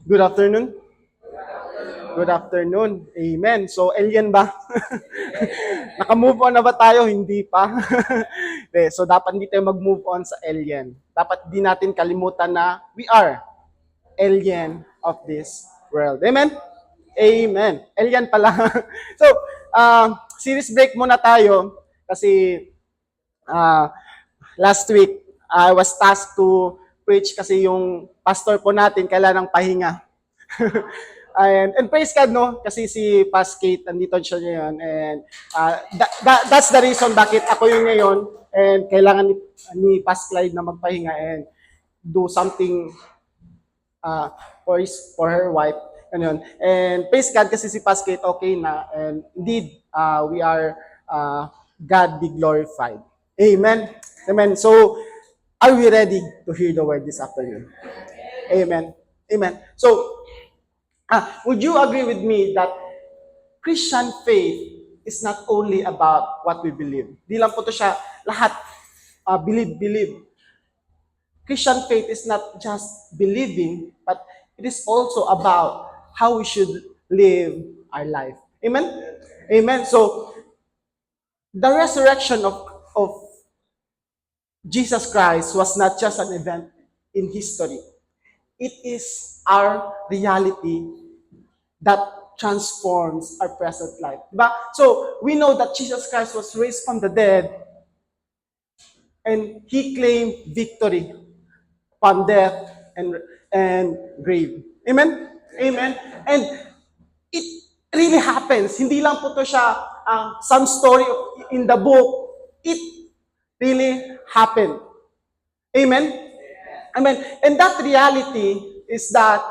Good afternoon. Good afternoon. Amen. So, alien ba? Naka-move on na ba tayo? Hindi pa. So, dapat hindi tayo mag-move on sa alien. Dapat di natin kalimutan na we are alien of this world. Amen? Amen. Alien pala. So, series break muna tayo kasi uh, last week, I was tasked to preach kasi yung pastor po natin kailangan ng pahinga. And praise God, no? Kasi si Pas Kate, nandito siya ngayon. And that's the reason bakit ako yung ngayon. And kailangan ni Pas Clyde na magpahinga and do something for her wife. Ganun. And praise God kasi si Pas Kate okay na. And indeed, we are God be glorified. Amen. Amen. So, are we ready to hear the word this afternoon? Amen. Amen. So, would you agree with me that Christian faith is not only about what we believe? Di lang po to siya lahat believe. Christian faith is not just believing, but it is also about how we should live our life. Amen? Amen. So, the resurrection of Jesus Christ was not just an event in history. It is our reality that transforms our present life. Diba? So, we know that Jesus Christ was raised from the dead and He claimed victory upon death and grave. Amen? Amen? And it really happens. Hindi lang po to siya some story in the book. It really happened. Amen? Amen. And that reality is that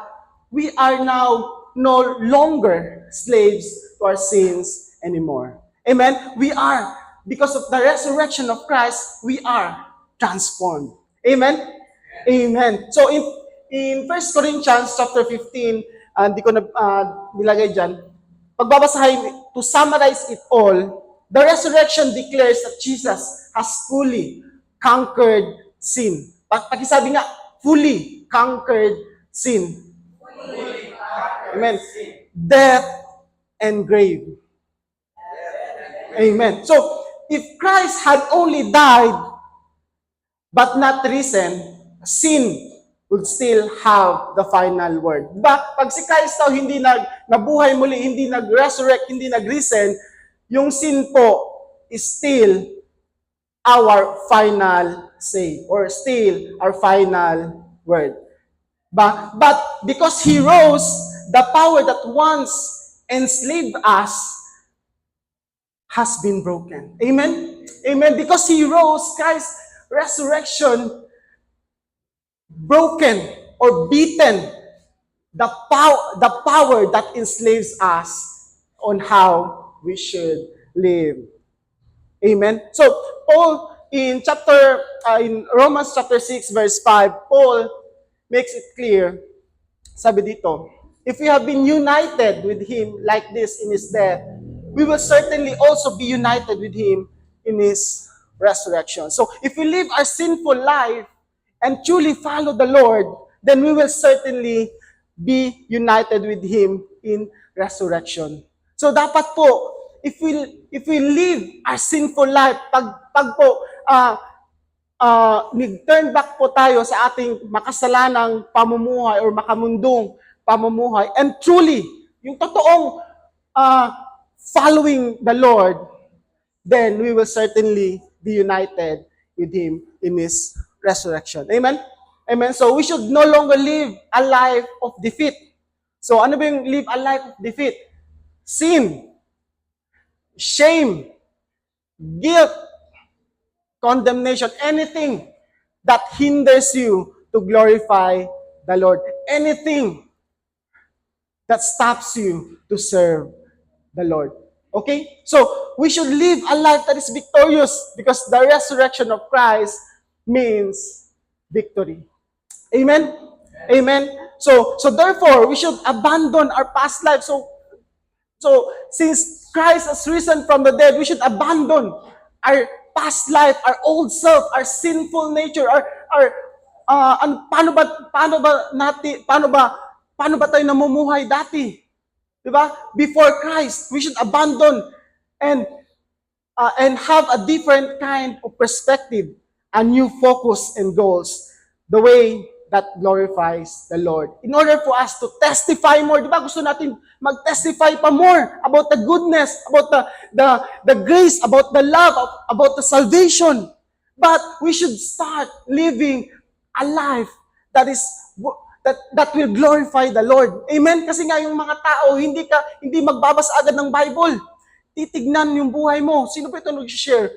we are now no longer slaves to our sins anymore. Amen. We are, because of the resurrection of Christ, we are transformed. Amen. Amen. So in 1 Corinthians chapter 15, hindi ko na nilagay dyan, pagbabasahin, to summarize it all, the resurrection declares that Jesus has fully conquered sin. Pakisabi nga, fully conquered sin. Amen. Death and grave. Amen. So, if Christ had only died but not risen, sin would still have the final word. Diba? Pag si Christ daw hindi nabuhay muli, hindi nag-resurrect, hindi nag-risen, yung sin po is still our final say or still our final word. But because He rose, the power that once enslaved us has been broken. Amen? Amen. Because He rose, Christ's resurrection broken or beaten the power that enslaves us on how we should live. Amen. So Paul in Romans chapter 6 verse 5, Paul makes it clear. Sabi dito, if we have been united with Him like this in His death, we will certainly also be united with Him in His resurrection. So if we live our sinful life and truly follow the Lord, then we will certainly be united with Him in resurrection. So dapat po, if we live our sinful life, pag po nag-turn back po tayo sa ating makasalanang pamumuhay or makamundong pamumuhay, and truly, yung totoong following the Lord, then we will certainly be united with Him in His resurrection. Amen? Amen? So we should no longer live a life of defeat. So ano ba yung live a life of defeat? Sin, shame, guilt, condemnation, anything that hinders you to glorify the Lord. Anything that stops you to serve the Lord. Okay? So, we should live a life that is victorious because the resurrection of Christ means victory. Amen? Amen? So therefore, we should abandon our past life. So since Christ has risen from the dead, we should abandon our past life, our old self, our sinful nature, paano ba paano ba tayo namumuhay dati? Diba? Before Christ, we should abandon and have a different kind of perspective, a new focus and goals, the way that glorifies the Lord. In order for us to testify more, di ba gusto natin mag-testify pa more about the goodness, about the grace, about the love, about the salvation. But we should start living a life that is that will glorify the Lord. Amen? Kasi nga yung mga tao, hindi magbabasa agad ng Bible. Titignan yung buhay mo. Sino ba ito nag-share?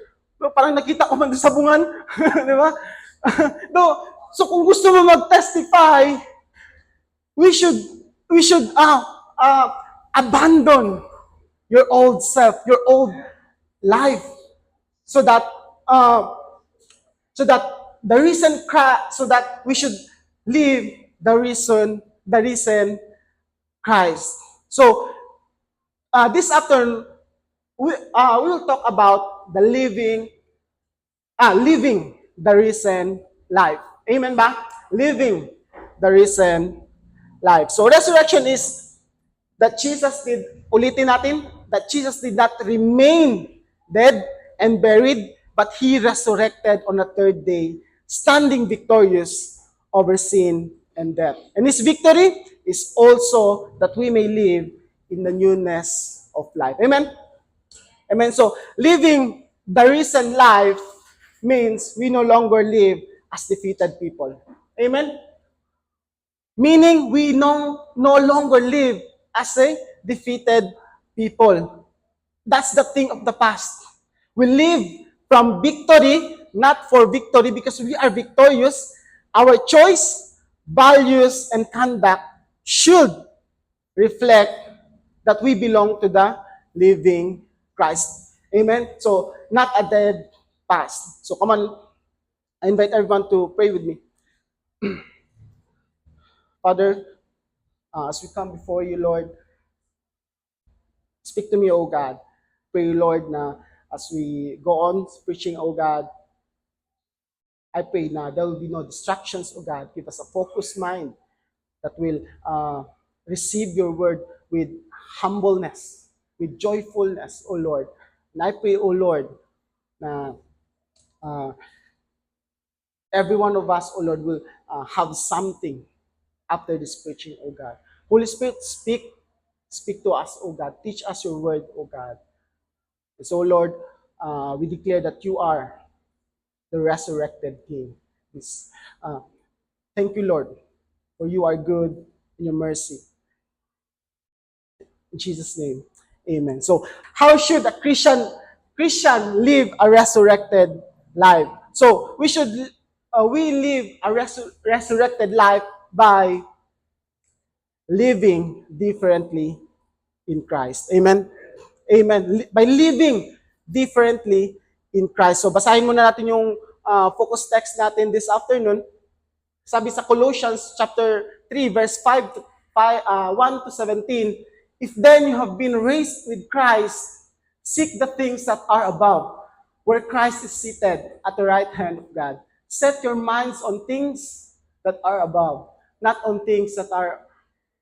Parang nakita ko man sa bungan. Di ba? No. So kung gusto mo mag-testify, we should abandon your old self, your old life, so that we should live the risen Christ. So this afternoon we will talk about the living the risen life. Amen ba? Living the risen life. So resurrection is that Jesus did not remain dead and buried, but He resurrected on the third day, standing victorious over sin and death. And His victory is also that we may live in the newness of life. Amen? Amen. So, living the risen life means we no longer live as defeated people. Amen? Meaning, we no longer live as a defeated people. That's the thing of the past. We live from victory, not for victory, because we are victorious. Our choice, values, and conduct should reflect that we belong to the living Christ. Amen? So, not a dead past. So, come on. I invite everyone to pray with me. Father, as we come before you, Lord, speak to me, O God. Pray, Lord, na as we go on preaching, O God, I pray na there will be no distractions, O God. Give us a focused mind that will receive your word with humbleness, with joyfulness, O Lord. And I pray, O Lord, na every one of us, O Lord, will have something after this preaching, O God. Holy Spirit, speak to us, O God. Teach us your word, O God. And so, Lord, we declare that you are the resurrected King. Thank you, Lord, for you are good in your mercy. In Jesus' name, amen. So, how should a Christian live a resurrected life? So, we live a resurrected life by living differently in Christ. Amen? Amen. By living differently in Christ. So, basahin muna natin yung focus text natin this afternoon. Sabi sa Colossians chapter 3, verse 1 to 17, if then you have been raised with Christ, seek the things that are above, where Christ is seated at the right hand of God. Set your minds on things that are above, not on things that are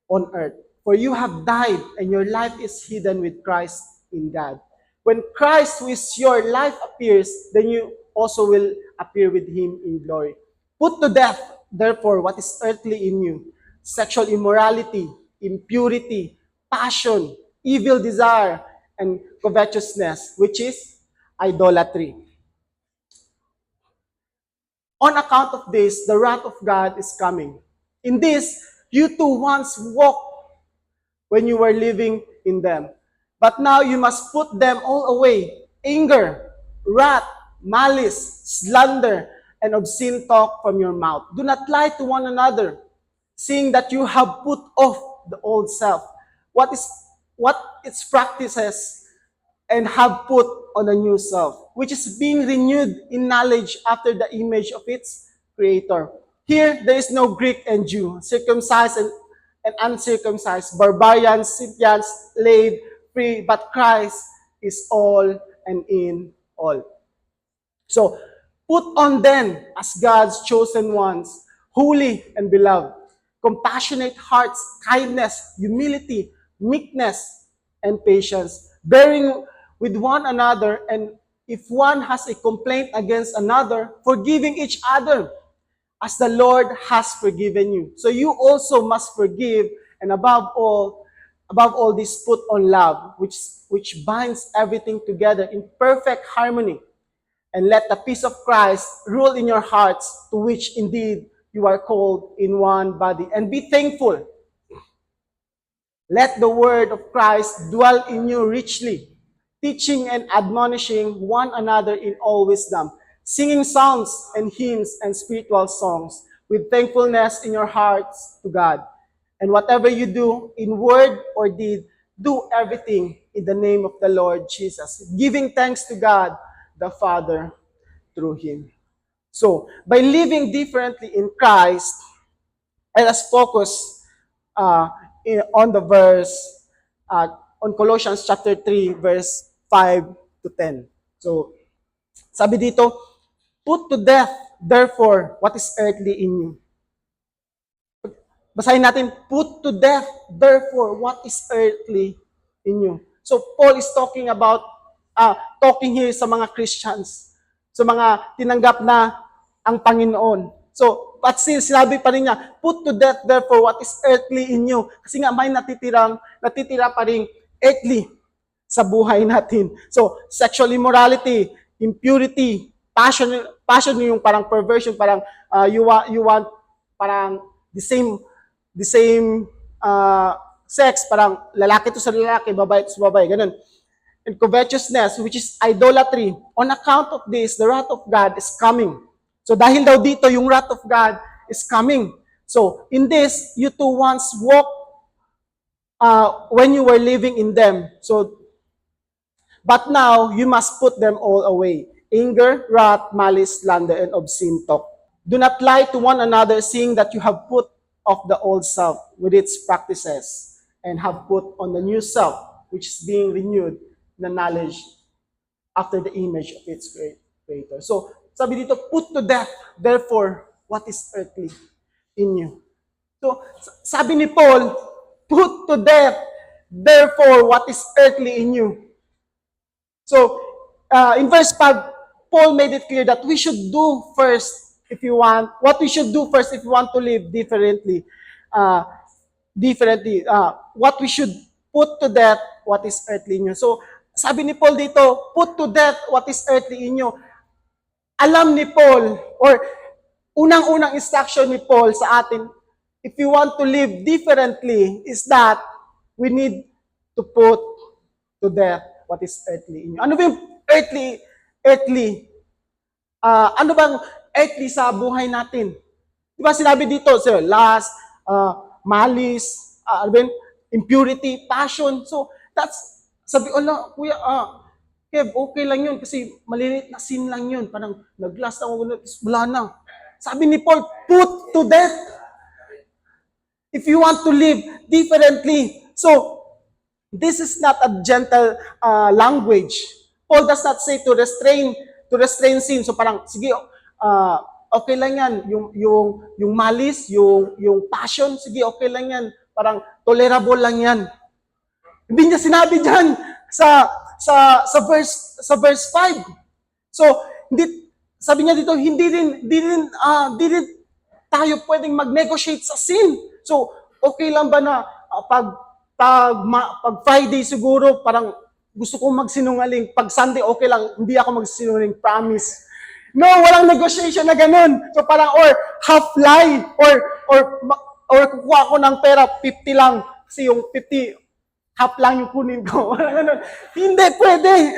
on earth. For you have died, and your life is hidden with Christ in God. When Christ, who is your life, appears, then you also will appear with Him in glory. Put to death, therefore, what is earthly in you: sexual immorality, impurity, passion, evil desire, and covetousness, which is idolatry. On account of this, the wrath of God is coming. In this, you too once walked when you were living in them. But now you must put them all away: anger, wrath, malice, slander, and obscene talk from your mouth. Do not lie to one another, seeing that you have put off the old self, what its practices, and have put on a new self, which is being renewed in knowledge after the image of its Creator. Here, there is no Greek and Jew, circumcised and uncircumcised, barbarian, Scythian, slave, free, but Christ is all and in all. So, put on then as God's chosen ones, holy and beloved, compassionate hearts, kindness, humility, meekness, and patience, bearing with one another, and if one has a complaint against another, forgiving each other, as the Lord has forgiven you. So you also must forgive, and above all this, put on love, which binds everything together in perfect harmony. And let the peace of Christ rule in your hearts, to which indeed you are called in one body. And be thankful. Let the word of Christ dwell in you richly, teaching and admonishing one another in all wisdom, singing psalms and hymns and spiritual songs with thankfulness in your hearts to God. And whatever you do, in word or deed, do everything in the name of the Lord Jesus, giving thanks to God the Father through Him. So, by living differently in Christ, let us focus on the verse, on Colossians chapter 3, verse 5 to 10. So, sabi dito, put to death, therefore, what is earthly in you. Basahin natin, put to death, therefore, what is earthly in you. So, Paul is talking about, talking here sa mga Christians, sa mga tinanggap na ang Panginoon. So, but still, sinabi pa rin niya, put to death, therefore, what is earthly in you. Kasi nga, may natitira pa rin earthly sa buhay natin. So, sexual immorality, impurity, passion yung parang perversion, parang you want parang the same sex, parang lalaki to sa lalaki, babae to sa babae, ganun. And covetousness, which is idolatry. On account of this, the wrath of God is coming. So dahil daw dito, yung wrath of God is coming. So in this, you two once walked when you were living in them. So, but now, you must put them all away. Anger, wrath, malice, slander, and obscene talk. Do not lie to one another, seeing that you have put off the old self with its practices, and have put on the new self, which is being renewed in the knowledge after the image of its creator. So, sabi dito, put to death, therefore, what is earthly in you. So, sabi ni Paul, put to death, therefore, what is earthly in you. So, in verse 5, Paul made it clear that we should do first what we should do first if we want to live differently. What we should put to death, what is earthly in you. So, sabi ni Paul dito, put to death what is earthly in you. Alam ni Paul, or unang-unang instruction ni Paul sa atin, if you want to live differently, is that we need to put to death what is earthly in you. Ano ba yung earthly? Ano bang earthly sa buhay natin? Di ba sinabi dito, sir, lust, malice, impurity, passion. So, that's, sabi, kuya, Kev, okay lang yun kasi malilit na sin lang yun. Parang nag-last ako, wala na. Sabi ni Paul, put to death. If you want to live differently. So, this is not a gentle language. Paul does not say to restrain sin. So parang, sige, okay lang yan. Yung malice, yung passion, sige, okay lang yan. Parang tolerable lang yan. Hindi niya sinabi dyan sa verse 5. So, sabi niya dito, hindi rin tayo pwedeng mag-negotiate sa sin. So, okay lang ba na pag Friday siguro, parang gusto kong magsinungaling. Pag Sunday, okay lang, hindi ako magsinungaling, promise. No, walang negotiation na ganun. So parang, or half lie, or kukuha ako ng pera, 50 lang. Kasi yung 50, half lang yung kunin ko. Hindi pwede.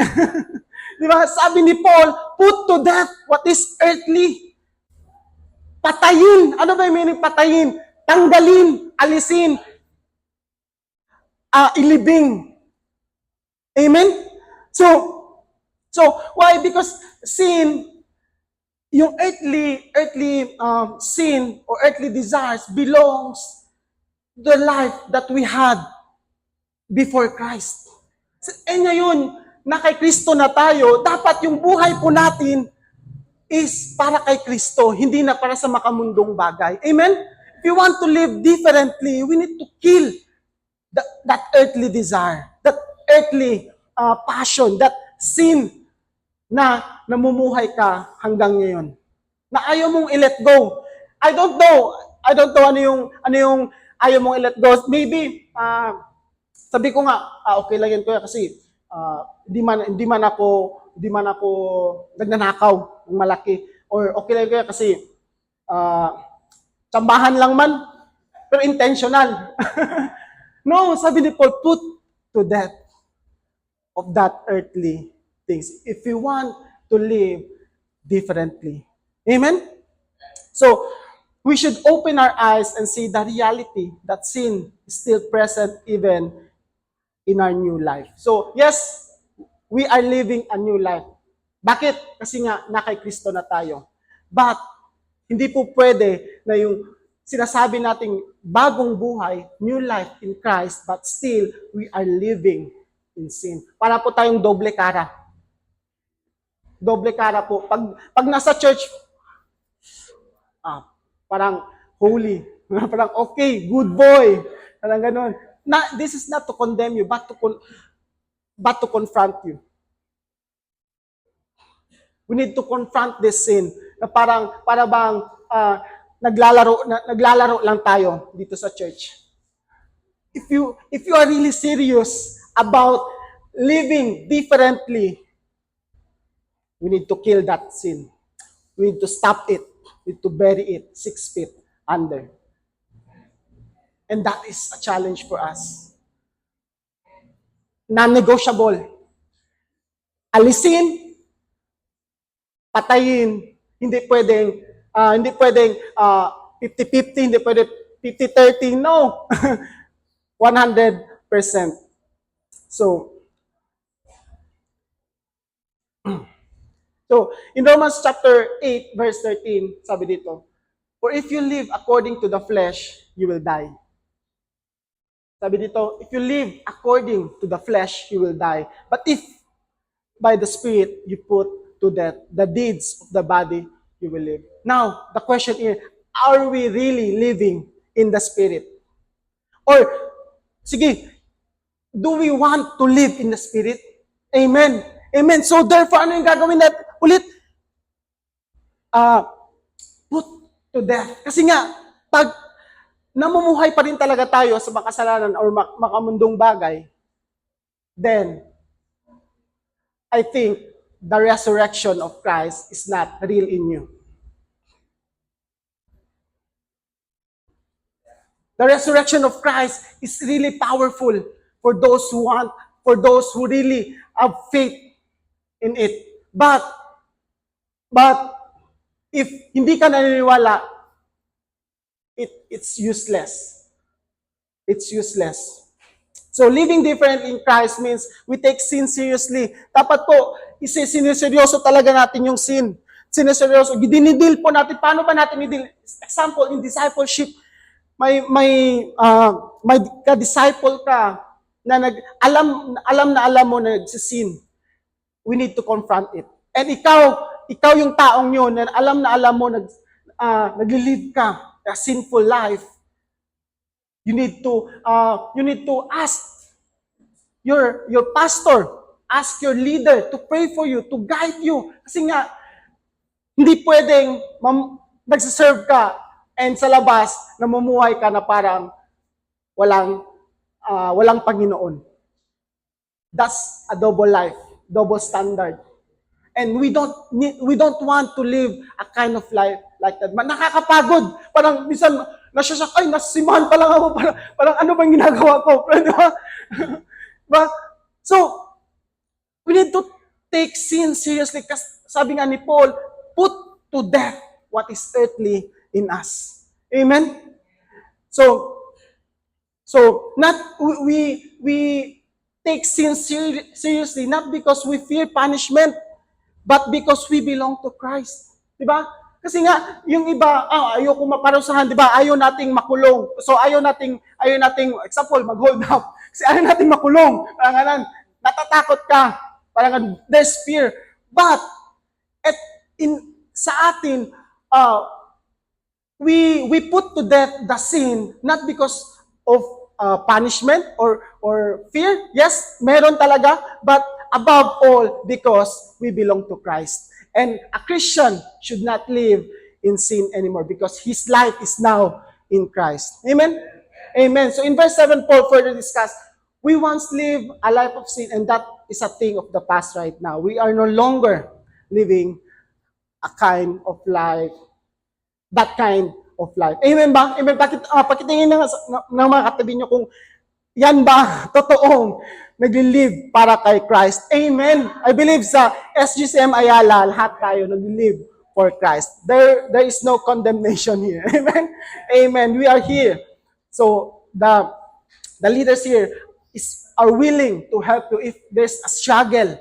Di ba? Sabi ni Paul, put to death what is earthly. Patayin. Ano ba yung meaning patayin? Tanggalin, alisin, ilibing. Amen? So why? Because sin, yung earthly sin or earthly desires belongs to the life that we had before Christ. Ngayon, na kay Kristo na tayo, dapat yung buhay po natin is para kay Kristo, hindi na para sa makamundong bagay. Amen? If you want to live differently, we need to kill that earthly desire, that earthly passion, that sin na namumuhay ka hanggang ngayon. Na ayaw mong i-let go. I don't know. Ano yung ayaw mong i-let go. Maybe sabi ko nga, okay lang yan kuya kasi hindi man ako nagnanakaw ng malaki, or okay lang kuya kasi tsambahan lang man pero intentional. No, sabi ni Paul, put to death of that earthly things if you want to live differently. Amen? So, we should open our eyes and see the reality that sin is still present even in our new life. So, yes, we are living a new life. Bakit? Kasi nga, na kay Kristo na tayo. But, hindi po pwede na yung sinasabi nating bagong buhay, new life in Christ, but still, we are living in sin. Para po tayong doble cara. Doble cara po. Pag nasa church, parang holy. Parang okay, good boy. Parang ganun. This is not to condemn you, but to confront you. We need to confront this sin. Na para bang naglalaro lang tayo dito sa church. If you are really serious about living differently, we need to kill that sin. We need to stop it. We need to bury it 6 feet under. And that is a challenge for us. Non-negotiable. Alisin, patayin, hindi pwedeng 50-50, hindi pwedeng 50-30, no. 100%. So in Romans chapter 8, verse 13, sabi dito, for if you live according to the flesh, you will die. Sabi dito, if you live according to the flesh, you will die. But if by the Spirit you put to death the deeds of the body, you will live. Now, the question is, are we really living in the Spirit? Or, sige, do we want to live in the Spirit? Amen. Amen. So therefore, ano yung gagawin natin? Ulit, put to death. Kasi nga, pag namumuhay pa rin talaga tayo sa makasalanan or makamundong bagay, then, I think, the resurrection of Christ is not real in you. The resurrection of Christ is really powerful for those who really have faith in it. But if hindi ka naniniwala, it's useless. It's useless. So living differently in Christ means we take sin seriously. Dapat po, sineseryoso talaga natin yung sin. Sineseryoso. Dinidil po natin. Paano ba natin i-deal? Example, in discipleship, may ka-disciple ka na alam mo na nagsisin. We need to confront it. And ikaw yung taong yun na alam mo nag-live ka a sinful life. You need to ask your pastor, ask your leader to pray for you, to guide you. Kasi nga, hindi pwedeng nagsiserve ka and sa labas, namumuhay ka na parang walang Panginoon. That's a double life, double standard. And we don't want to live a kind of life like that. Nakakapagod. Parang minsan, nasyasak, ay, nasimahan pa lang ako. Parang ano bang ginagawa ko? But, so, we need to take sin seriously. Kasi sabi nga ni Paul, put to death what is earthly in us. Amen? So we take sin seriously, not because we fear punishment, but because we belong to Christ. Diba? Kasi nga, yung iba, ayoko maparusahan, diba? Ayaw nating makulong. So, ayaw nating, example, mag-hold up. Kasi ayaw nating makulong. Parang natatakot ka. Parang there's fear. But, sa atin, we put to death the sin not because of punishment or fear. Yes, meron talaga, but above all because we belong to Christ. And a Christian should not live in sin anymore because his life is now in Christ. Amen? Amen. So in verse 7, Paul further discuss, we once lived a life of sin and that is a thing of the past right now. We are no longer living a kind of life, that kind of life. Amen ba? Amen. Pakitingin ng mga katabi nyo kung yan ba totoong nagli-live para kay Christ. Amen. I believe sa SGCM Ayala, lahat tayo nagli-live for Christ. There is no condemnation here. Amen. Amen. We are here. So the leaders here are willing to help you if there's a struggle.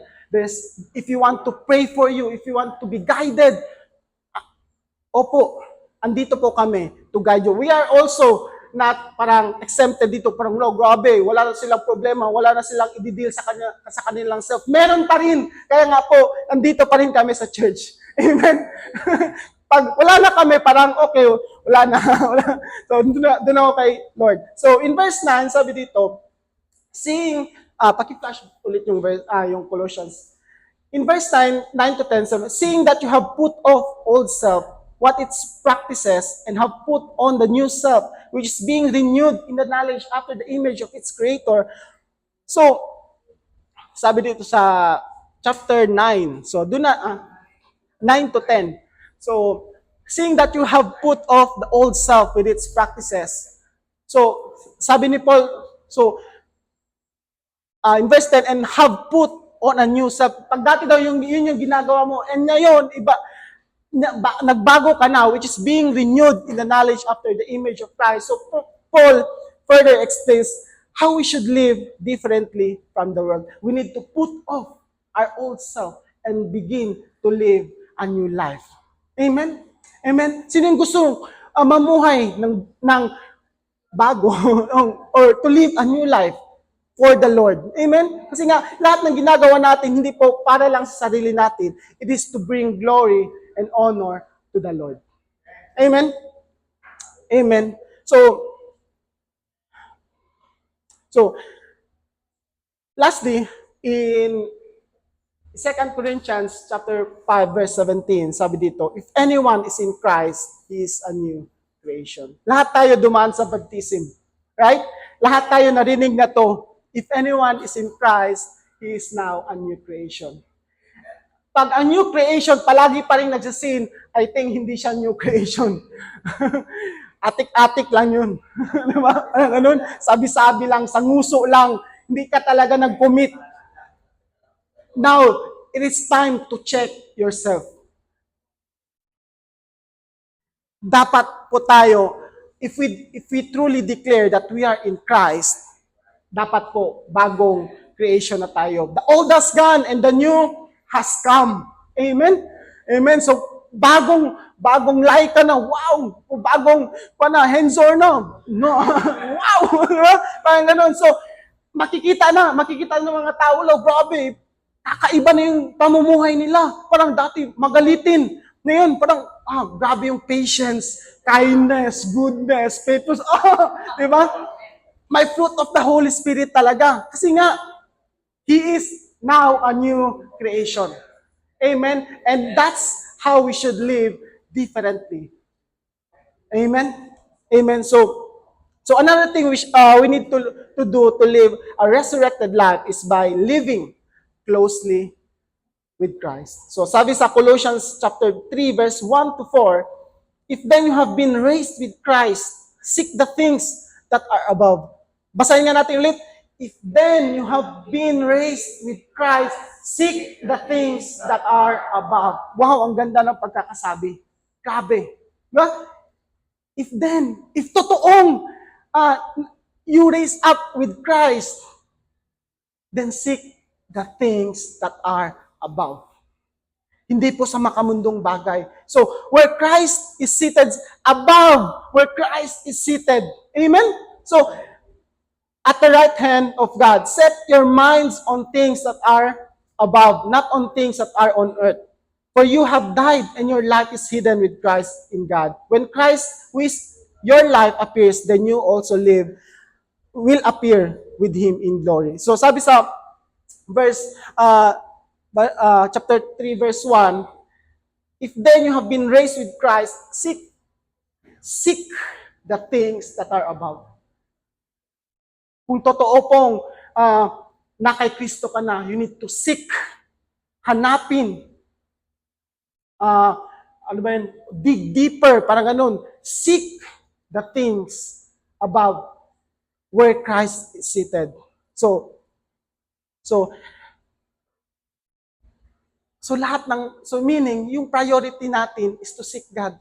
If you want to pray for you, if you want to be guided, opo, andito po kami to guide you. We are also not parang exempted dito, parang no, grabe, wala na silang problema, wala na silang i-deal sa kanilang self. Meron pa rin. Kaya nga po, andito pa rin kami sa church. Amen? Pag wala na kami, parang okay, wala na. So, doon ako kay Lord. So, in verse 9, sabi dito, seeing, paki-flash ulit yung Colossians. In verse 9 to 10, sabi, seeing that you have put off old self, what its practices, and have put on the new self, which is being renewed in the knowledge after the image of its creator. So, sabi dito sa chapter 9, so doon na, 9 to 10. So, seeing that you have put off the old self with its practices. So, sabi ni Paul, so, in verse 10, and have put on a new self. Pag dati daw yun yung ginagawa mo, and ngayon, iba, nagbago ka na, which is being renewed in the knowledge after the image of Christ. So Paul further explains how we should live differently from the world. We need to put off our old self and begin to live a new life. Amen? Amen? Sino yung gusto mamuhay ng bago or to live a new life for the Lord? Amen? Kasi nga, lahat ng ginagawa natin, hindi po para lang sa sarili natin. It is to bring glory and honor to the Lord. Amen? Amen. So lastly, in 2 Corinthians chapter 5 verse 17, sabi dito, if anyone is in Christ, he is a new creation. Lahat tayo dumaan sa baptism. Right? Lahat tayo narinig na to. If anyone is in Christ, he is now a new creation. Pag a new creation, palagi pa rin nagsisin, I think hindi siya new creation. Atik-atik lang yun. Diba? Ganun, sabi-sabi lang, sanguso lang, hindi ka talaga nag-commit. Now, it is time to check yourself. Dapat po tayo, if we truly declare that we are in Christ, dapat po bagong creation na tayo. The old has gone and the new has come. Amen? Amen. So, bagong like ka na, wow! Bagong hensor na. No. Wow! Parang ganun. So, makikita ng mga tao, grabe, kakaiba na yung pamumuhay nila. Parang dati, magalitin. Ngayon, parang, grabe yung patience, kindness, goodness, faithfulness. Di ba? May fruit of the Holy Spirit talaga. Kasi nga, He is now a new creation. Amen? And that's how we should live differently. Amen? Amen. So another thing we need to do to live a resurrected life is by living closely with Christ. So sabi sa Colossians chapter 3 verse 1 to 4, if then you have been raised with Christ, seek the things that are above. Basahin nga natin ulit. If then you have been raised with Christ, seek the things that are above. Wow, ang ganda ng pagkakasabi. Grabe. Diba? If totoong you raise up with Christ, then seek the things that are above. Hindi po sa makamundong bagay. So, where Christ is seated above, where Christ is seated. Amen? So, at the right hand of God, set your minds on things that are above, not on things that are on earth. For you have died, and your life is hidden with Christ in God. When Christ, who is your life, appears, then you also will appear with Him in glory. So sabi sa verse, chapter 3, verse 1, if then you have been raised with Christ, seek the things that are above. Kung totoo pong na kay Kristo ka na, you need to seek, hanapin, ano ba yun, dig deeper, parang ganun. Seek the things above where Christ is seated. So meaning, yung priority natin is to seek God.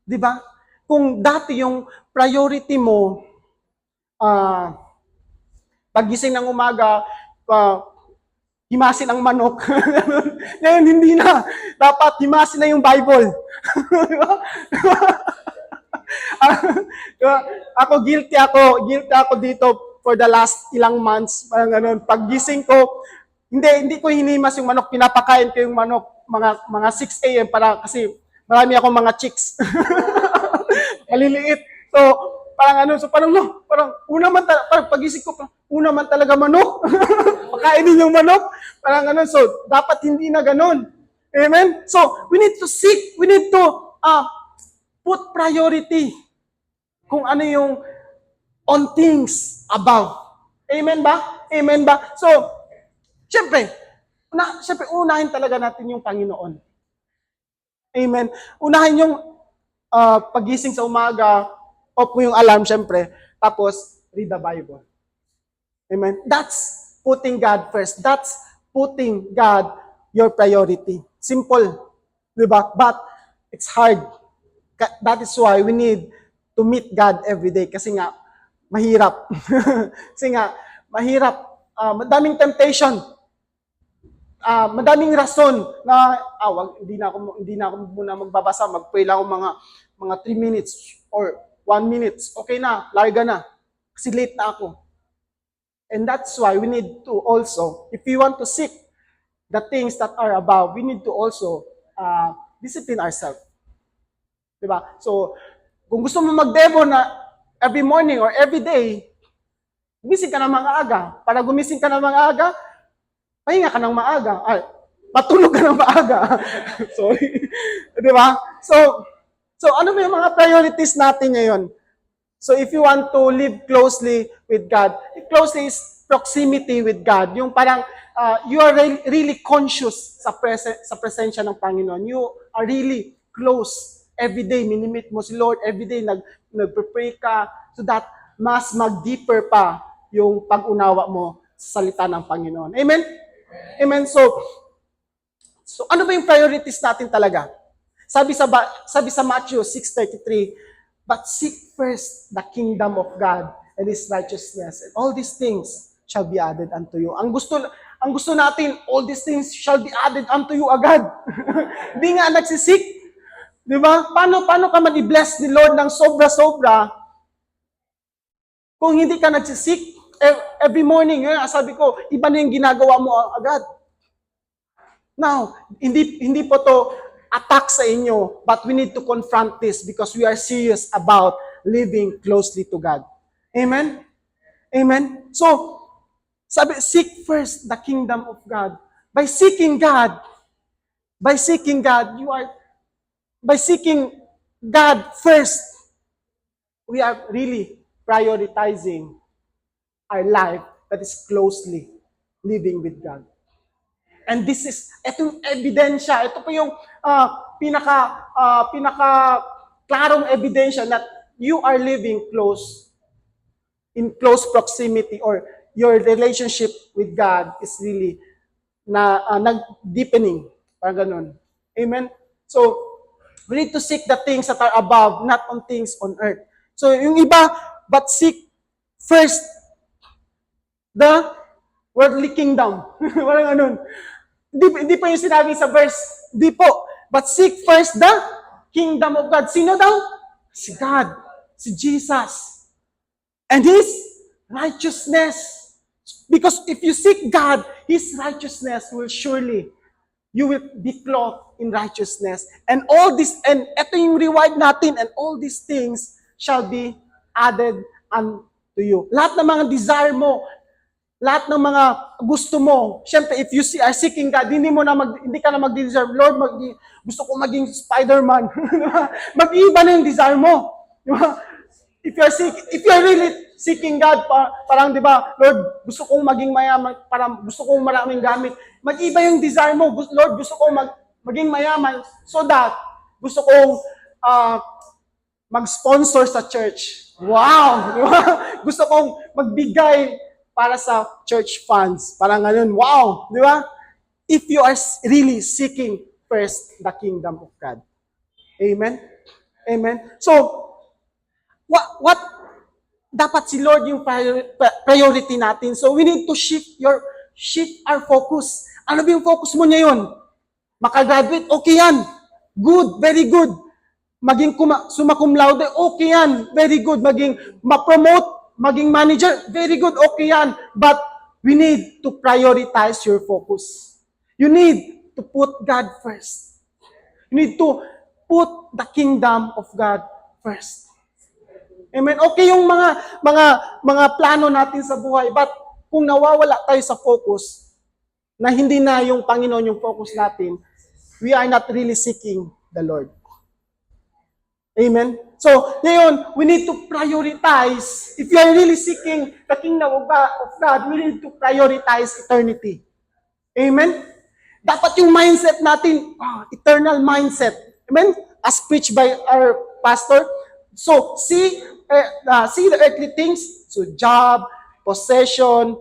Di ba? Kung dati yung priority mo, pagising ng umaga, himasin ang manok. Ngayon, hindi na. Dapat himasin na yung Bible. Guilty ako dito for the last ilang months. Parang ganun. Paggising ko, hindi ko hinimas yung manok. Pinapakain ko yung manok mga 6 a.m. kasi marami akong mga chicks. Maliliit. So, parang pagising ko, una man talaga manok. Pakainin yung manok. Parang ganun. So, dapat hindi na ganun. Amen? So, we need to seek, we need to put priority kung ano yung on things above. Amen ba? Amen ba? So, syempre, unahin talaga natin yung Panginoon. Amen? Unahin yung pagising sa umaga, off mo yung alarm, syempre, tapos read the Bible. Amen? That's putting God first. That's putting God your priority. Simple. Diba? But it's hard. That is why we need to meet God every day. Kasi nga, mahirap. Kasi nga, mahirap. Madaming temptation. Madaming rason na, hindi na ako muna magbabasa. Mag-pray lang ako mga 3 minutes or 1 minute. Okay na, larga na. Kasi late na ako. And that's why we need to also, if we want to seek the things that are above, we need to also discipline ourselves. Diba? So, kung gusto mo mag-devo na every morning or every day, gumising ka ng mga aga. Para gumising ka ng mga aga, pahinga ka ng maaga. Matulog ka ng maaga. Sorry. Diba? So ano ba yung mga priorities natin ngayon? So if you want to live closely with God, closely is proximity with God. Yung parang you are really conscious sa presensya ng Panginoon. You are really close. Every day, minimit mo si Lord. Every day, nagpre-pray ka so that mas mag-deeper pa yung pag-unawa mo sa salita ng Panginoon. Amen? Amen. So ano ba yung priorities natin talaga? Sabi sa Matthew 6:33, but seek first the kingdom of God and His righteousness, and all these things shall be added unto you. Ang gusto natin, all these things shall be added unto you agad. Hindi nga nagsisik. Di ba? Paano ka man-i-bless ni Lord ng sobra-sobra kung hindi ka nagsisik? Every morning, sabi ko, iba na yung ginagawa mo agad. Now, hindi po to attack sa inyo, but we need to confront this because we are serious about living closely to God. Amen? Amen? So, seek first the kingdom of God. By seeking God, by seeking God first, we are really prioritizing our life that is closely living with God. And this is, itong ebidensya, ito po yung pinaka-klarong ebidensya that you are living in close proximity, or your relationship with God is really nag-deepening. Parang ganun. Amen? So, we need to seek the things that are above, not on things on earth. So, yung iba, but seek first the worldly kingdom. Parang ganun. Hindi po yung sinabi sa verse. Hindi po. But seek first the kingdom of God. Sino daw? Si God. Si Jesus. And His righteousness. Because if you seek God, His righteousness will surely you will be clothed in righteousness. And all this, and ito yung reward natin, and all these things shall be added unto you. Lahat ng mga desire mo, lahat ng mga gusto mo, syempre, if you are seeking God, hindi ka na mag-desire, Lord, gusto ko maging Spider-Man. Mag-iiba na yung desire mo. Di ba? If you're really seeking God, parang, di ba, Lord, gusto kong maging mayaman, parang gusto kong maraming gamit. Mag-iba yung desire mo. Lord, gusto kong maging mayaman so that gusto kong mag-sponsor sa church. Wow! Di ba? Gusto kong magbigay para sa church funds. Parang ganun, wow! Di ba? If you are really seeking first the kingdom of God. Amen? Amen? So, what dapat si Lord yung priority natin. So we need to shift our focus. Ano ba yung focus mo ngayon? Makagraduate, okay yan. Good, very good. Maging summa cum laude, okay yan. Very good. Maging ma-promote, maging manager, very good, okay yan. But we need to prioritize your focus. You need to put God first. You need to put the kingdom of God first. Amen. Okay yung mga plano natin sa buhay, but kung nawawala tayo sa focus, na hindi na yung Panginoon yung focus natin, we are not really seeking the Lord. Amen. So, ngayon, we need to prioritize. If you are really seeking the kingdom of God, we need to prioritize eternity. Amen. Dapat yung mindset natin, eternal mindset. Amen. As preached by our pastor. So, see the earthly things, so job, possession,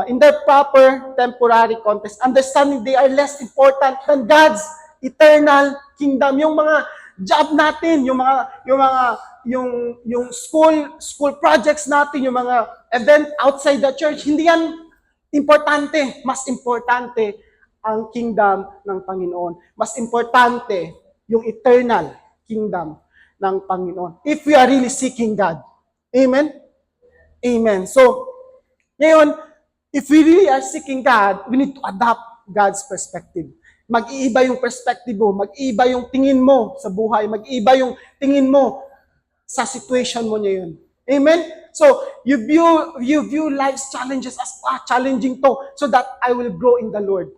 in their proper temporary context, understanding they are less important than God's eternal kingdom. Yung mga job natin, yung school projects natin, yung mga event outside the church, hindi yan importante. Mas importante ang kingdom ng Panginoon. Mas importante yung eternal kingdom ng Panginoon. If we are really seeking God. Amen? Amen. So, ngayon, if we really are seeking God, we need to adopt God's perspective. Mag-iiba yung perspective mo, mag-iiba yung tingin mo sa buhay, mag-iiba yung tingin mo sa situation mo ngayon. Amen? So, you view life's challenges as challenging to so that I will grow in the Lord.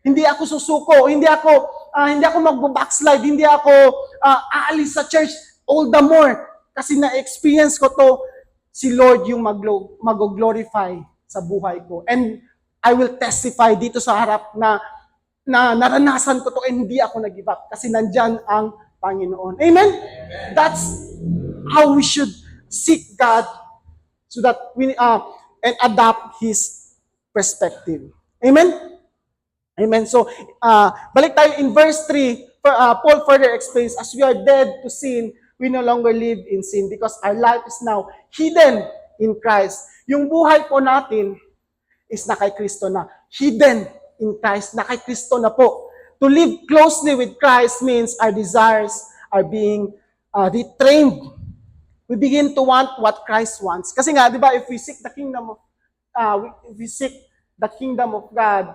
Hindi ako susuko, hindi ako magbo-backslide, hindi ako aalis sa church all the more. Kasi na-experience ko to, si Lord yung mag-glorify sa buhay ko. And I will testify dito sa harap na naranasan ko to and hindi ako nag-give up. Kasi nandyan ang Panginoon. Amen? That's how we should seek God so that we and adopt His perspective. Amen? Amen. So, balik tayo in verse 3. Paul further explains, as we are dead to sin, we no longer live in sin because our life is now hidden in Christ. Yung buhay po natin is na kay Kristo na. Hidden in Christ. Na kay Kristo na po. To live closely with Christ means our desires are being retrained. We begin to want what Christ wants. Kasi nga, di ba, if we seek the kingdom of God,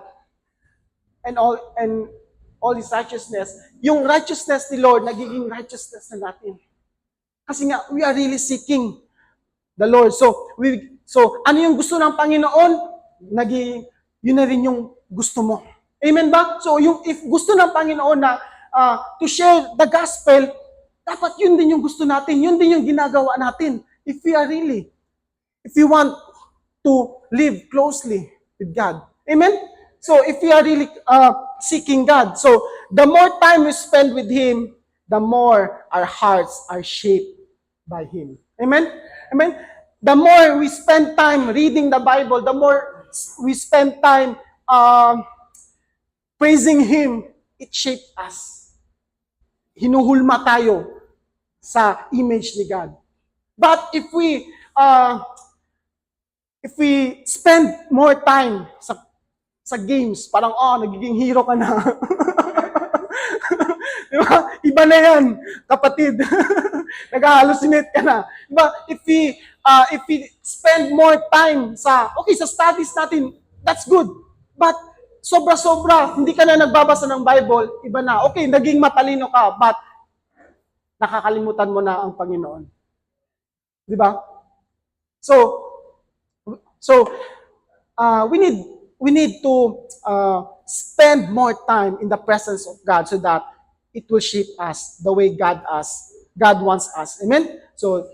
and all His righteousness, yung righteousness ni Lord, nagiging righteousness na natin. Kasi nga, we are really seeking the Lord. So ano yung gusto ng Panginoon? Yun na rin yung gusto mo. Amen ba? So, if gusto ng Panginoon na to share the gospel, dapat yun din yung gusto natin. Yun din yung ginagawa natin. If we want to live closely with God. Amen? So, if we are really seeking God, so the more time we spend with Him, the more our hearts are shaped by Him. Amen? Amen? The more we spend time reading the Bible, the more we spend time praising Him, it shapes us. Hinuhulma tayo sa image ni God. But if we spend more time sa games, parang, nagiging hero ka na. Diba? Iba na yan, kapatid. Nag-hallucinate ka na. Diba? If we spend more time sa studies natin, that's good. But sobra-sobra, hindi ka na nagbabasa ng Bible, iba na. Okay, naging matalino ka, but nakakalimutan mo na ang Panginoon. Di ba? So, we need to spend more time in the presence of God so that it will shape us the way God wants us. Amen? So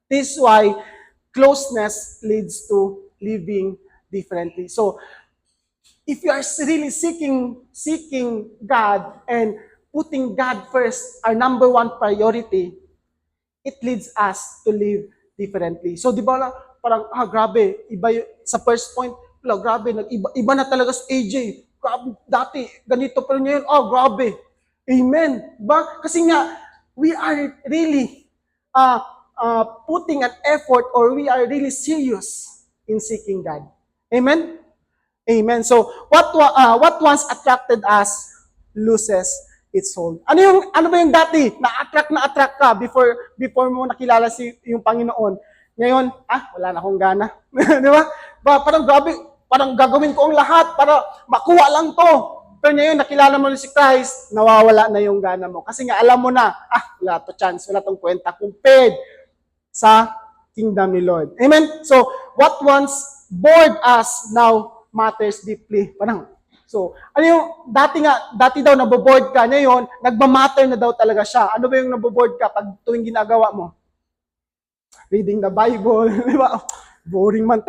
this is why closeness leads to living differently. So if you are really seeking God and putting God first, our number one priority, it leads us to live differently. So di ba parang, grabe, iba sa first point, grabe, iba na talaga sa AJ. Grabe, dati, ganito pa rin ngayon, grabe. Amen. Diba? Kasi nga, we are really putting an effort or we are really serious in seeking God. Amen? Amen. So, what once attracted us loses its hold. Ano ba yung dati? Na-attract ka before mo nakilala yung Panginoon. Ngayon, wala na akong gana. Di ba? Parang grabe, parang gagawin ko ang lahat para makuha lang to. Pero ngayon, nakilala mo si Christ, nawawala na yung gana mo. Kasi nga, alam mo na, wala to chance, wala tong kwenta compared sa kingdom ni Lord. Amen? So, what once bored us now matters deeply. So, ano yung, dati daw naboboard ka, ngayon, nagmamatter na daw talaga siya. Ano ba yung naboboard ka pag tuwing ginagawa mo? Reading the Bible, di ba? Boring man,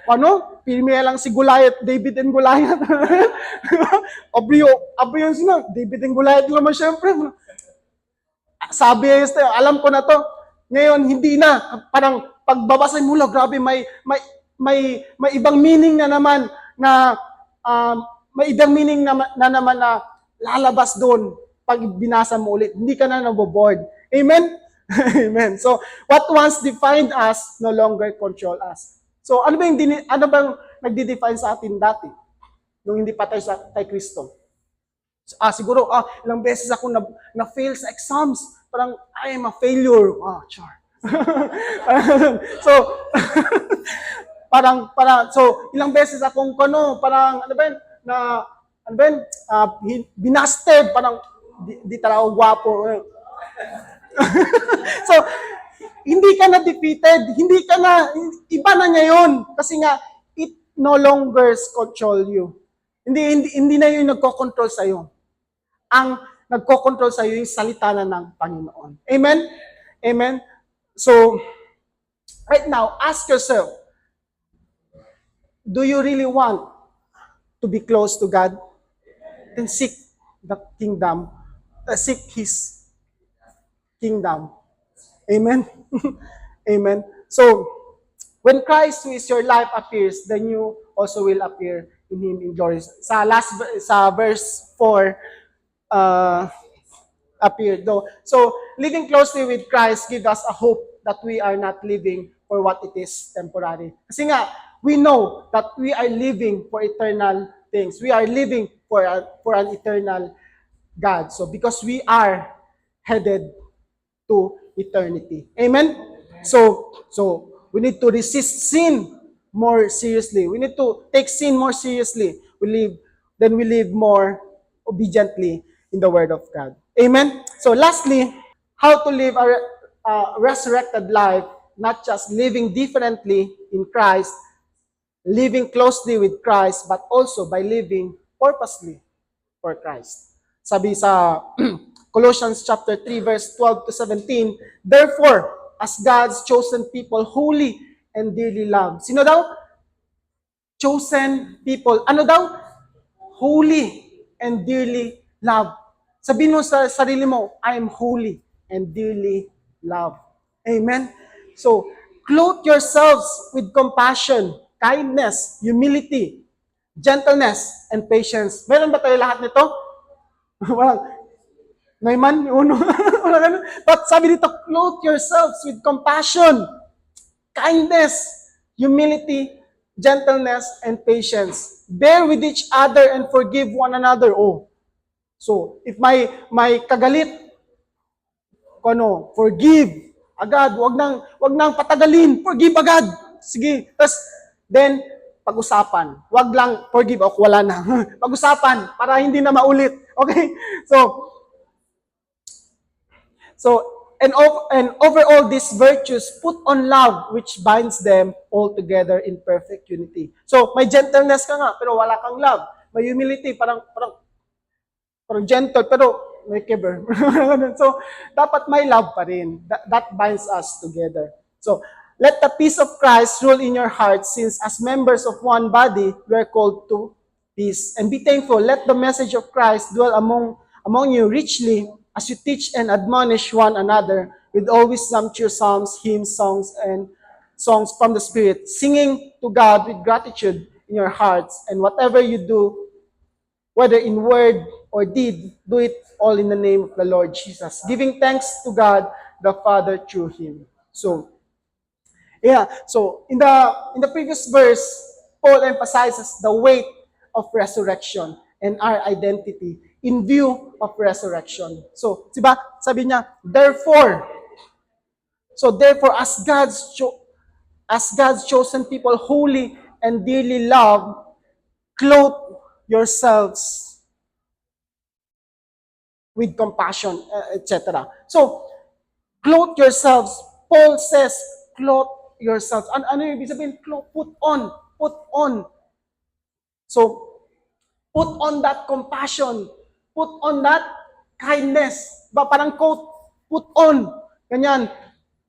Ano? Pirmiya lang si Goliath, David and Goliath. Abyo yung sino, David and Goliath naman syempre. Sabi alam ko na to. Ngayon, hindi na. Parang pagbabasa mo lang, grabe, may ibang meaning na naman na may ibang meaning na naman na lalabas doon pag binasa mo ulit. Hindi ka na naboboard. Amen? Amen. So, what once defined us no longer control us. So, ano bang nagde-define sa atin dati? Nung hindi pa tayo kay Kristo. Siguro, ilang beses ako na-fail sa exams. Parang, I am a failure. Char. So, so, ilang beses akong binasted, parang, di talaga gwapo. So, hindi ka na defeated, iba na ngayon. Kasi nga, it no longer control you. Hindi na yun nagko-control sa'yo. Ang nagko-control sa'yo yung salita na ng Panginoon. Amen? Amen? So, right now, ask yourself, do you really want to be close to God? Then seek the kingdom. Seek His kingdom. Amen? Amen? So, when Christ who is your life appears, then you also will appear in Him in glory. Sa verse 4, appeared though. So, living closely with Christ gives us a hope that we are not living for what it is temporary. Kasi nga, we know that we are living for eternal things. We are living for an eternal God. So, because we are headed to eternity. Amen? So we need to resist sin more seriously. We need to take sin more seriously. We live more obediently in the Word of God. Amen? So lastly, how to live a resurrected life, not just living differently in Christ, living closely with Christ, but also by living purposely for Christ. Sabi sa Colossians chapter 3, verse 12 to 17, therefore, as God's chosen people, holy and dearly loved. Sino daw? Chosen people. Ano daw? Holy and dearly loved. Sabihin mo sa sarili mo, I am holy and dearly loved. Amen? So, clothe yourselves with compassion, kindness, humility, gentleness, and patience. Meron ba tayo lahat nito? Naiman, uno. But sabi dito, clothe yourselves with compassion, kindness, humility, gentleness, and patience. Bear with each other and forgive one another. So, if may kagalit, forgive agad. Wag nang patagalin. Forgive agad. Sige. Then, pag-usapan. Wag lang forgive o wala na. Pag-usapan para hindi na maulit. Okay? So, and over all these virtues, put on love, which binds them all together in perfect unity. So, may gentleness ka nga, pero wala kang love. May humility, parang gentle, pero may kiber. So, dapat may love pa rin. That binds us together. So, let the peace of Christ rule in your hearts, since as members of one body, we are called to peace. And be thankful. Let the message of Christ dwell among you richly, as you teach and admonish one another with all sumptuous psalms, hymns, songs, and songs from the Spirit, singing to God with gratitude in your hearts. And whatever you do, whether in word or deed, do it all in the name of the Lord Jesus, giving thanks to God the Father through Him. So in the previous verse, Paul emphasizes the weight of resurrection and our identity in view of resurrection. So, diba? Sabi niya, therefore, as God's chosen people, holy and dearly loved, clothe yourselves with compassion, etc. So, clothe yourselves. Paul says, clothe yourselves. Ano yung ibig sabihin? Put on. So, put on that compassion. Put on that kindness. Parang quote, put on. Ganyan.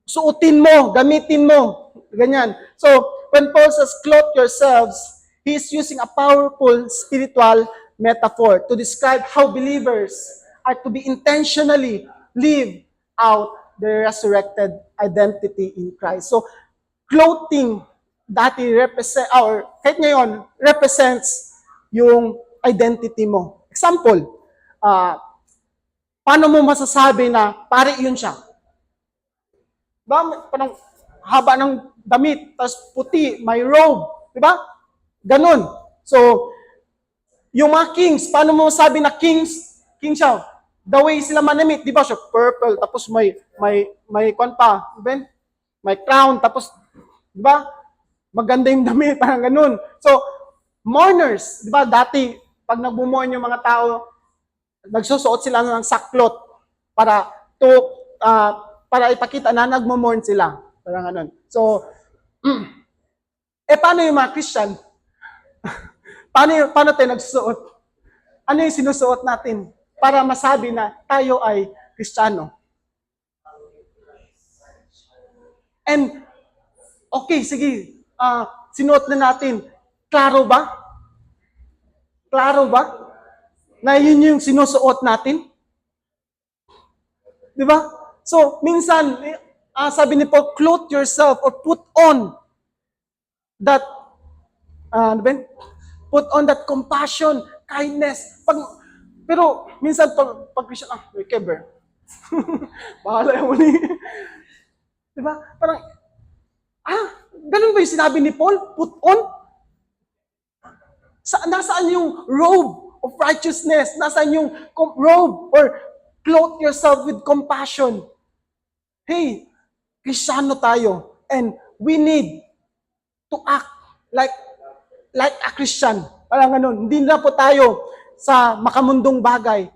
Suotin mo, gamitin mo. Ganyan. So, when Paul says, clothe yourselves, he is using a powerful spiritual metaphor to describe how believers are to be intentionally live out their resurrected identity in Christ. So, clothing dati kahit ngayon, represents yung identity mo. Example, paano mo masasabi na pare yun siya? Parang haba ng damit, tapos puti, may robe, di ba? Ganon. So, yung mga kings, paano mo masabi na king siya? The way sila manamit, di ba siya purple, tapos may kwan pa, ben? May crown, tapos, di ba? Maganda yung damit, parang ganun. So, mourners, di ba? Dati, pag nagbumourn yung mga tao, nagsusuot sila ng saklot para ipakita na nagmo-mourn sila. Parang ganun. So, paano yung mga Christian? paano tayo nagsusuot? Ano yung sinusuot natin para masabi na tayo ay Kristiyano? And, okay, sige, sinuot na natin. Klaro ba? Klaro ba? Na yun yung sinusuot natin? Di ba? So, minsan, sabi ni Paul, clothe yourself or put on that, put on that compassion, kindness. Pero, minsan, pag Christian, may keber. Bahala yung muli. Di ba? Parang, ganun ba yung sinabi ni Paul? Put on? Nasaan yung robe of righteousness? Nasaan yung robe or clothe yourself with compassion? Hey, Kristiyano tayo and we need to act like a Christian. Parang ganun. Hindi na po tayo sa makamundong bagay.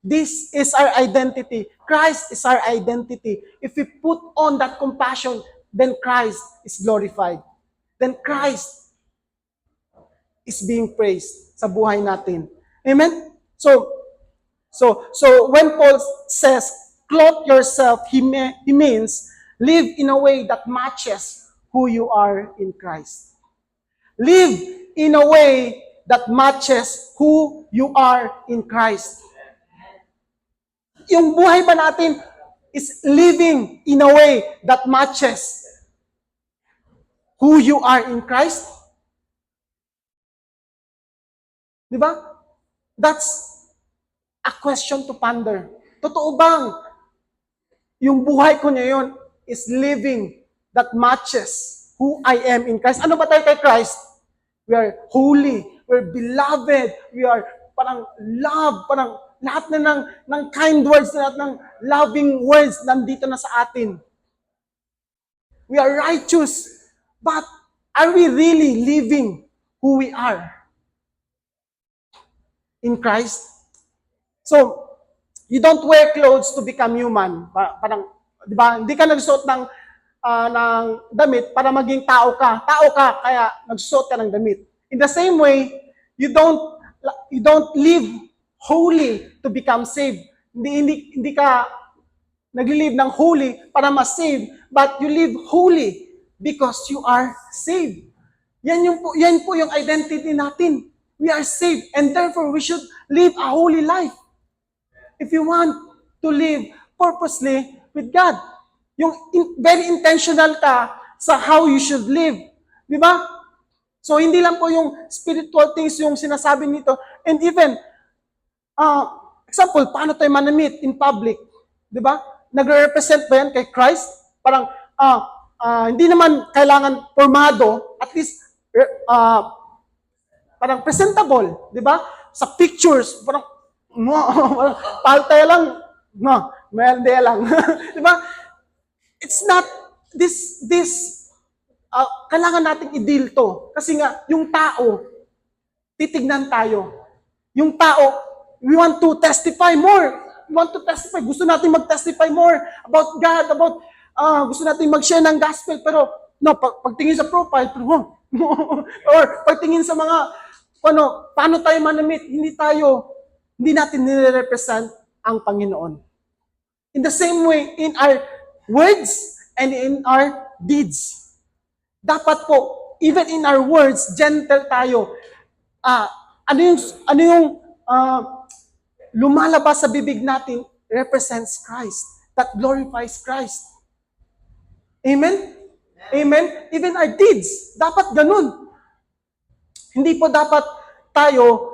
This is our identity. Christ is our identity. If we put on that compassion, then Christ is glorified. Then Christ is being praised sa buhay natin. Amen? So when Paul says, clothe yourself, he means live in a way that matches who you are in Christ. Live in a way that matches who you are in Christ. Yung buhay ba natin is living in a way that matches who you are in Christ? Di ba? That's a question to ponder. Totoo bang yung buhay ko ngayon is living that matches who I am in Christ? Ano ba tayo kay Christ? We are holy. We're beloved. We are parang love. Parang lahat na ng kind words, lahat ng loving words nandito na sa atin. We are righteous. But Are we really living who we are in Christ? So, you don't wear clothes to become human. Parang, di ba? Hindi ka nagsuot ng damit para maging tao ka. Tao ka, kaya nagsuot ka ng damit. In the same way, you don't live holy to become saved. Hindi ka nag-live ng holy para ma-save, but you live holy because you are saved. Yan po yung identity natin. We are saved, and therefore we should live a holy life. If you want to live purposely with God, very intentional ka sa how you should live. Di ba? So, hindi lang po yung spiritual things yung sinasabi nito. And even, example, paano tayo manamit in public? Di ba? Nagre-represent ba yan kay Christ? Parang, hindi naman kailangan formado, at least, parang presentable. Di ba? Sa pictures, parang, paltay lang, melde lang. Di ba? It's not, kailangan nating i-deal to. Kasi nga, yung tao, titignan tayo. Yung tao, we want to testify more. We want to testify. Gusto natin mag-testify more about God, gusto natin mag-share ng gospel, pero, pagtingin sa profile, or pagtingin sa mga, paano tayo manamit, hindi natin nire-represent ang Panginoon. In the same way, in our words and in our deeds. Dapat po, even in our words, gentle tayo. Ano yung lumalabas sa bibig natin represents Christ. That glorifies Christ. Amen? Amen? Even our deeds, dapat ganun. Hindi po dapat tayo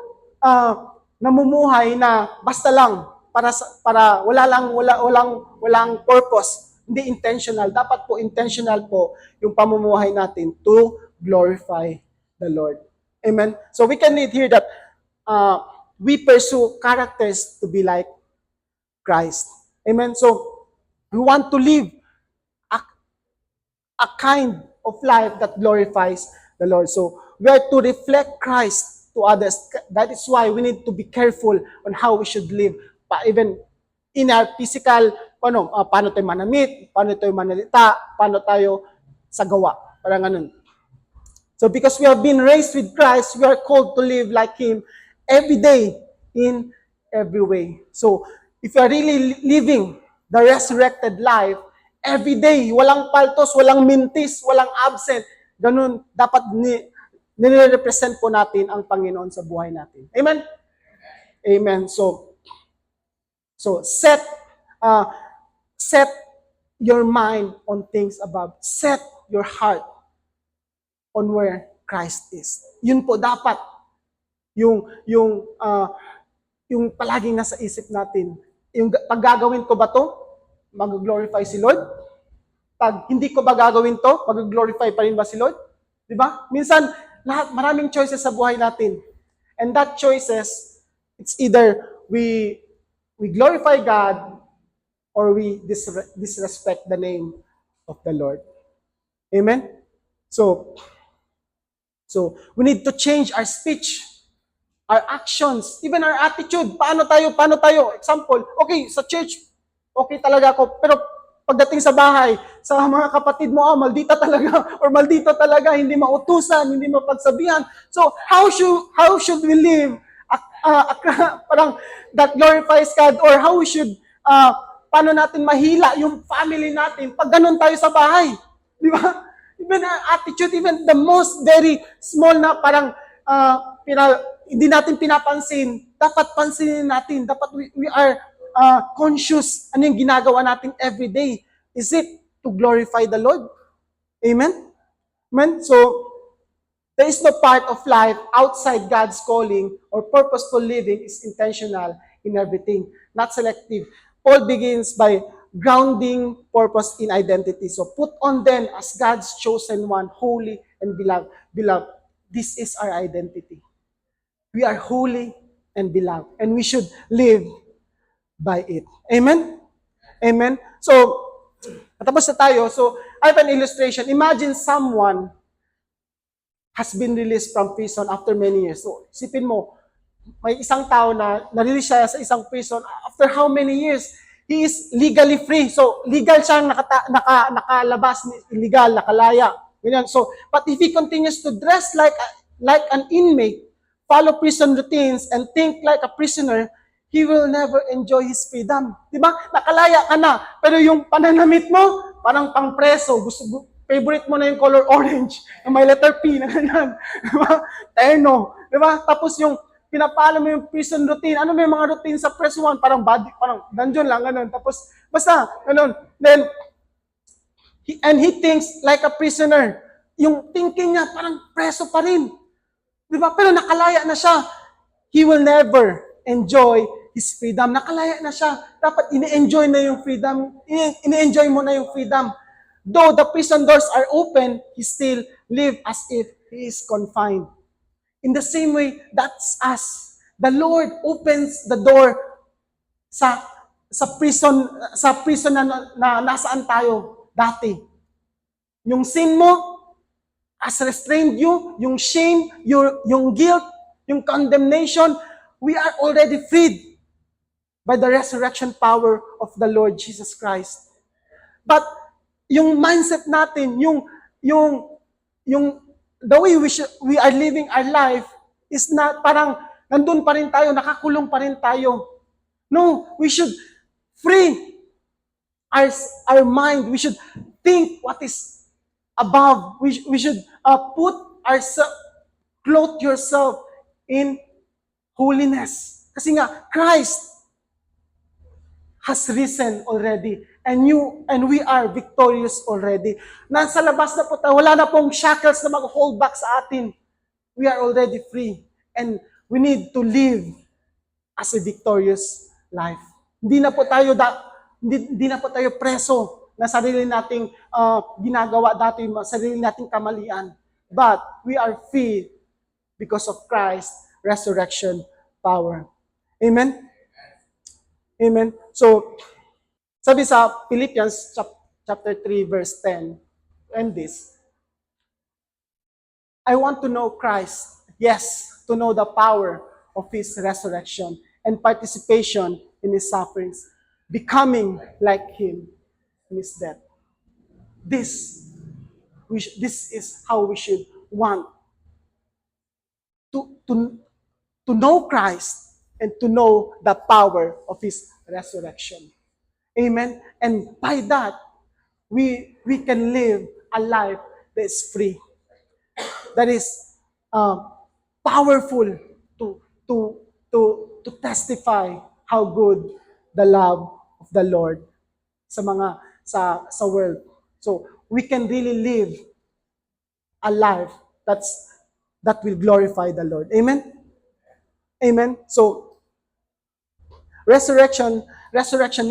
namumuhay na basta lang para walang purpose. Hindi intentional. Dapat po intentional po yung pamumuhay natin to glorify the Lord. Amen? So we can read here that we pursue characters to be like Christ. Amen? So we want to live a kind of life that glorifies the Lord. So we are to reflect Christ to others. That is why we need to be careful on how we should live. Even in our physical, paano tayo manamit, paano tayo manalita, paano tayo sa gawa. Parang ganun. So because we have been raised with Christ, we are called to live like Him every day in every way. So if you are really living the resurrected life, every day, walang paltos, walang mintis, walang absent, ganun, dapat nire-represent po natin ang Panginoon sa buhay natin. Amen? Amen. So set your mind on things above. Set your heart on where Christ is. Yun po dapat yung palaging nasa isip natin. Yung pag gagawin ko ba to, mag-glorify si Lord? Pag hindi ko ba gagawin to, mag-glorify pa rin ba si Lord? Di ba? Minsan, maraming choices sa buhay natin. And that choices, it's either we glorify God or we disrespect the name of the Lord. Amen? So we need to change our speech, our actions, even our attitude. Paano tayo? Example, okay, sa church, okay talaga ako, pero pagdating sa bahay, sa mga kapatid mo, maldita talaga, or maldito talaga, hindi mautusan, hindi mapagsabihan. So, how should we live parang that glorifies God, or how we should, paano natin mahila yung family natin pag ganun tayo sa bahay? Di ba? Even our attitude, even the most very small na parang hindi natin pinapansin, dapat pansinin natin. Dapat we are conscious ano yung ginagawa natin every day. Is it to glorify the Lord? Amen? Amen? So, there is no part of life outside God's calling or purposeful living is intentional in everything, not selective. Paul begins by grounding purpose in identity. So put on them as God's chosen one, holy and beloved. Beloved, this is our identity. We are holy and beloved, and we should live by it. Amen? Amen? So, natapos na tayo. So, I have an illustration. Imagine someone has been released from prison after many years. So, isipin mo, may isang tao na na-release siya sa isang prison after how many years? He is legally free. So, legal siyang nakalabas, illegal, nakalaya. Ganyan. So, but if he continues to dress like an inmate, follow prison routines, and think like a prisoner, he will never enjoy his freedom. Diba? Nakalaya ka na, pero yung pananamit mo, parang pang-preso, favorite mo na yung color orange, yung may letter P na ganyan. Diba? Terno. Diba? Tapos yung pinapalo mo yung prison routine. Ano may mga routine sa press 1? Parang body, parang dungeon lang, ganun. Tapos, basta, ganun. Then, he thinks like a prisoner. Yung thinking niya, parang preso pa rin. Diba? Pero nakalaya na siya. He will never enjoy his freedom. Nakalaya na siya. Dapat ini-enjoy na yung freedom. Ini-enjoy mo na yung freedom. Though the prison doors are open, he still live as if he is confined. In the same way, that's us. The Lord opens the door sa prison na nasaan tayo dati. Yung sin mo has restrained you, yung shame, yung guilt, yung condemnation, we are already freed by the resurrection power of the Lord Jesus Christ. But yung mindset natin, yung the way we are living our life is not parang nandun pa rin tayo, nakakulong pa rin tayo. No, we should free our mind. We should think what is above. We should put ourselves, clothe yourself in holiness. Kasi nga, Christ has risen already. And we are victorious already. Nasa labas na po tayo. Wala na pong shackles na mag-hold back sa atin. We are already free. And we need to live as a victorious life. Hindi na po tayo preso na sarili nating ginagawa dati, sarili nating kamalian. But we are free because of Christ's resurrection power. Amen? Amen? So, sabi sa Philippians chapter 3 verse 10, and this, I want to know Christ, yes, to know the power of His resurrection and participation in His sufferings, becoming like Him in His death. This is how we should want to know Christ and to know the power of His resurrection. Amen? And by that, we can live a life that is free. That is powerful to testify how good the love of the Lord sa world. So we can really live a life that will glorify the Lord. Amen? Amen? So resurrection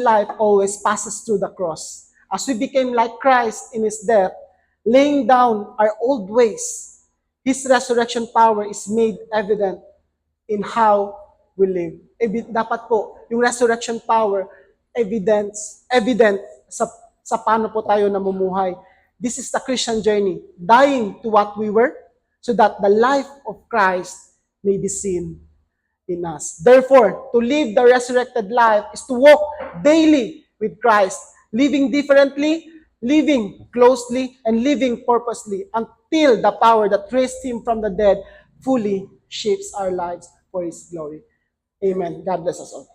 life always passes through the cross. As we became like Christ in His death, laying down our old ways, His resurrection power is made evident in how we live. Dapat po, yung resurrection power, evident sa paano po tayo namumuhay. This is the Christian journey, dying to what we were, so that the life of Christ may be seen in us. Therefore, to live the resurrected life is to walk daily with Christ, living differently, living closely, and living purposely until the power that raised Him from the dead fully shapes our lives for His glory. Amen. God bless us all.